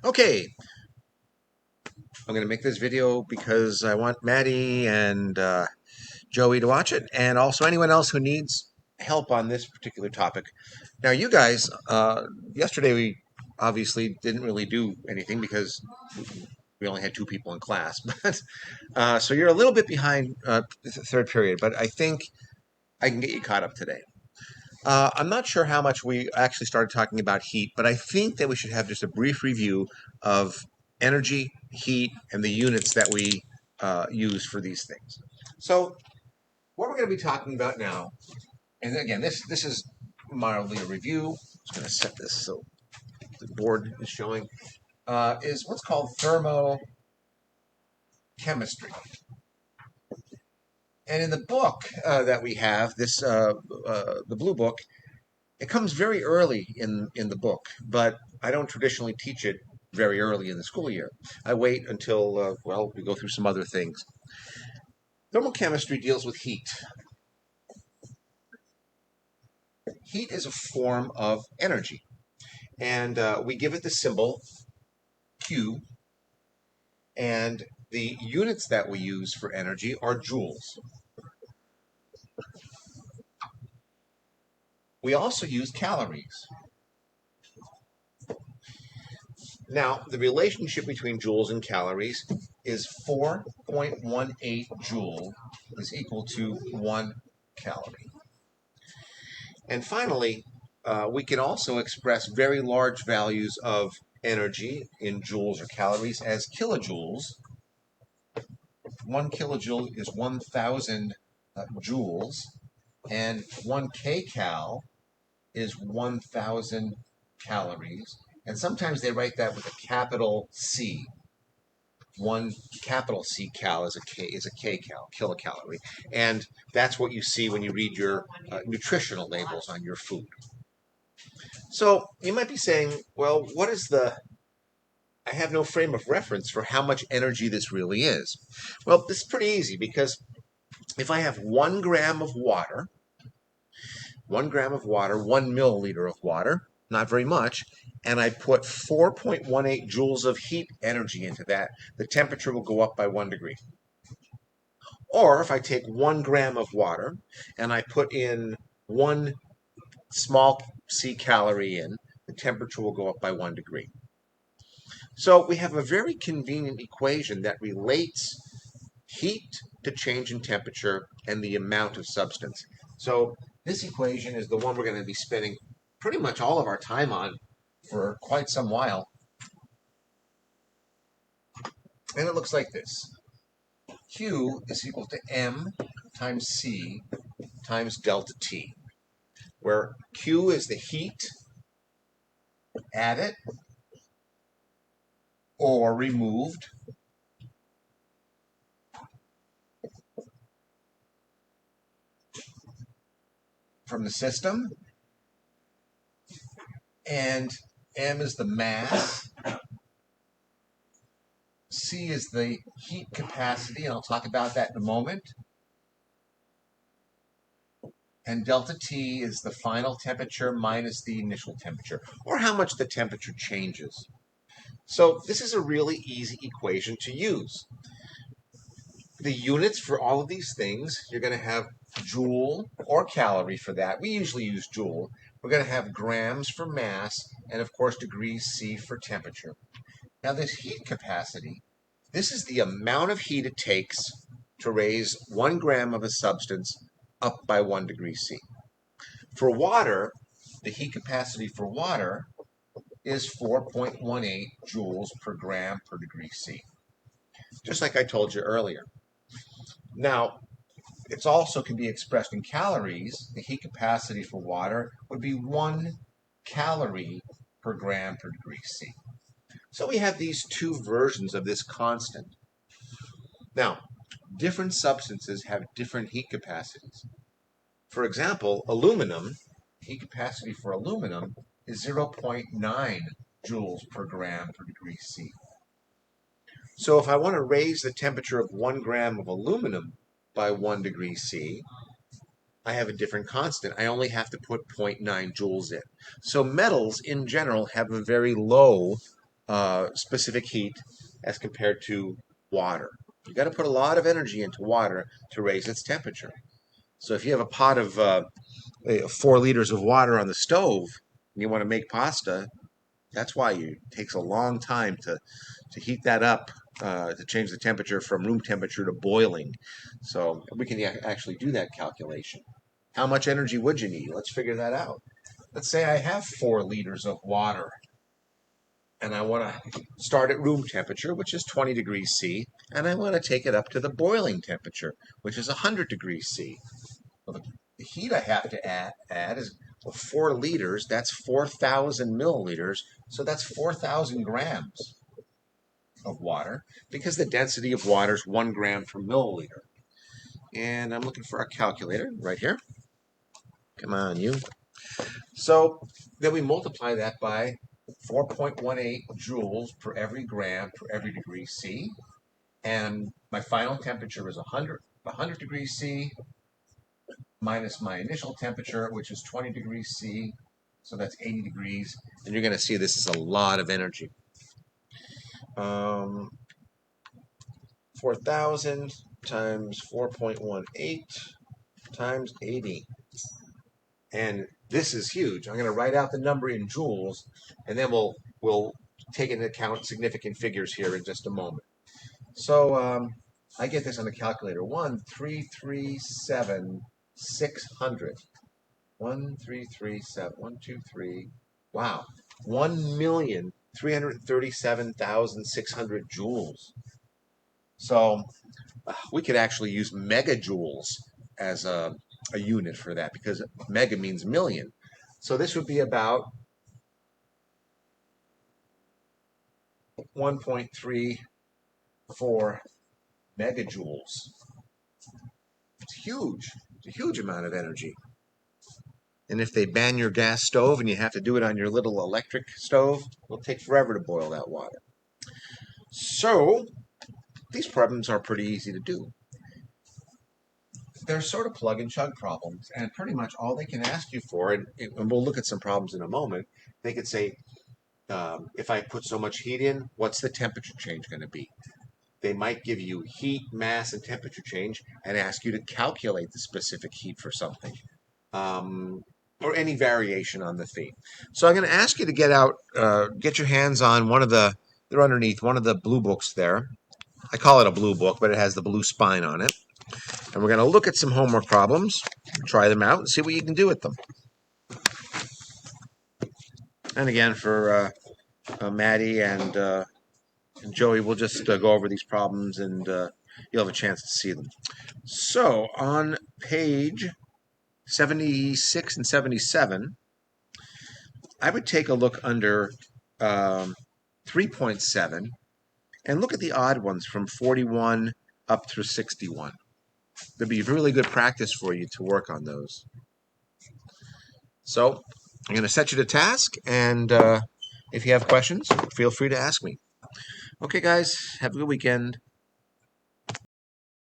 Okay, I'm going to make this video because I want Maddie and Joey to watch it, and also anyone else who needs help on this particular topic. Now, you guys, yesterday we obviously didn't really do anything because we only had two people in class, but so you're a little bit behind third period, but I think I can get you caught up today. I'm not sure how much we actually started talking about heat, but I think that we should have just a brief review of energy, heat, and the units that we use for these things. So, what we're going to be talking about now, and again, this is mildly a review. I'm just going to set this so the board is showing, is what's called thermochemistry. And in the book that we have, the blue book, it comes very early in the book, but I don't traditionally teach it very early in the school year. I wait until, well, we go through some other things. Thermochemistry deals with heat. Heat is a form of energy, and we give it the symbol Q, and the units that we use for energy are joules. We also use calories. Now, the relationship between joules and calories is 4.18 joule is equal to 1 calorie. And finally, we can also express very large values of energy in joules or calories as kilojoules. 1 kilojoule is 1,000 joules, and 1 kcal is 1,000 calories. And sometimes they write that with a capital C. One capital C cal is a kcal, kilocalorie. And that's what you see when you read your nutritional labels on your food. So you might be saying, well, what is I have no frame of reference for how much energy this really is. Well, this is pretty easy because if I have 1 gram of water, 1 milliliter of water, not very much, and I put 4.18 joules of heat energy into that, the temperature will go up by 1 degree. Or if I take 1 gram of water and I put in 1 small c calorie in, the temperature will go up by 1 degree. So we have a very convenient equation that relates heat to change in temperature and the amount of substance. So this equation is the one we're going to be spending pretty much all of our time on for quite some while. And it looks like this. Q is equal to M times C times delta T, where Q is the heat added or removed from the system, and M is the mass, C is the heat capacity, and I'll talk about that in a moment, and delta T is the final temperature minus the initial temperature, or how much the temperature changes. So this is a really easy equation to use. The units for all of these things, you're going to have joule or calorie for that. We usually use joule. We're going to have grams for mass, and of course degrees C for temperature. Now this heat capacity, this is the amount of heat it takes to raise 1 gram of a substance up by 1 degree C. For water, the heat capacity for water is 4.18 joules per gram per degree C, just like I told you earlier. Now, it also can be expressed in calories. The heat capacity for water would be 1 calorie per gram per degree C. So we have these two versions of this constant. Now, different substances have different heat capacities. For example, aluminum, heat capacity for aluminum is 0.9 joules per gram per degree C. So if I want to raise the temperature of 1 gram of aluminum by 1 degree C, I have a different constant. I only have to put 0.9 joules in. So metals in general have a very low specific heat as compared to water. You got to put a lot of energy into water to raise its temperature. So if you have a pot of 4 liters of water on the stove and you want to make pasta, that's why it takes a long time to heat that up, to change the temperature from room temperature to boiling. So we can actually do that calculation. How much energy would you need? Let's figure that out. Let's say I have 4 liters of water and I want to start at room temperature, which is 20 degrees C, and I want to take it up to the boiling temperature, which is 100 degrees C. Well, the heat I have to add is 4 liters, that's 4,000 milliliters, so that's 4,000 grams of water, because the density of water is 1 gram per milliliter. And I'm looking for a calculator right here. Come on, you. So then we multiply that by 4.18 joules per every gram per every degree C. And my final temperature is 100 degrees C minus my initial temperature, which is 20 degrees C. So that's 80 degrees. And you're going to see this is a lot of energy. 4,000 times 4.18 times 80. And this is huge. I'm going to write out the number in joules, and then we'll take into account significant figures here in just a moment. So I get this on the calculator. 1,337,600. 1,337. 1, 2, 3. Wow. 1,337,600 joules. So we could actually use megajoules as a unit for that, because mega means million. So this would be about 1.34 megajoules. It's huge. It's a huge amount of energy. And if they ban your gas stove and you have to do it on your little electric stove, it'll take forever to boil that water. So these problems are pretty easy to do. They're sort of plug and chug problems, and pretty much all they can ask you for, and we'll look at some problems in a moment, they could say, if I put so much heat in, what's the temperature change going to be? They might give you heat, mass, and temperature change and ask you to calculate the specific heat for something, or any variation on the theme. So I'm going to ask you to get your hands on they're underneath one of the blue books there. I call it a blue book, but it has the blue spine on it. And we're going to look at some homework problems, try them out, and see what you can do with them. And again, for Maddie and Joey, we'll just go over these problems, and you'll have a chance to see them. So on page 76 and 77, I would take a look under 3.7 and look at the odd ones from 41 up through 61. It'd be really good practice for you to work on those. So I'm going to set you to task, and if you have questions, feel free to ask me. Okay, guys, have a good weekend.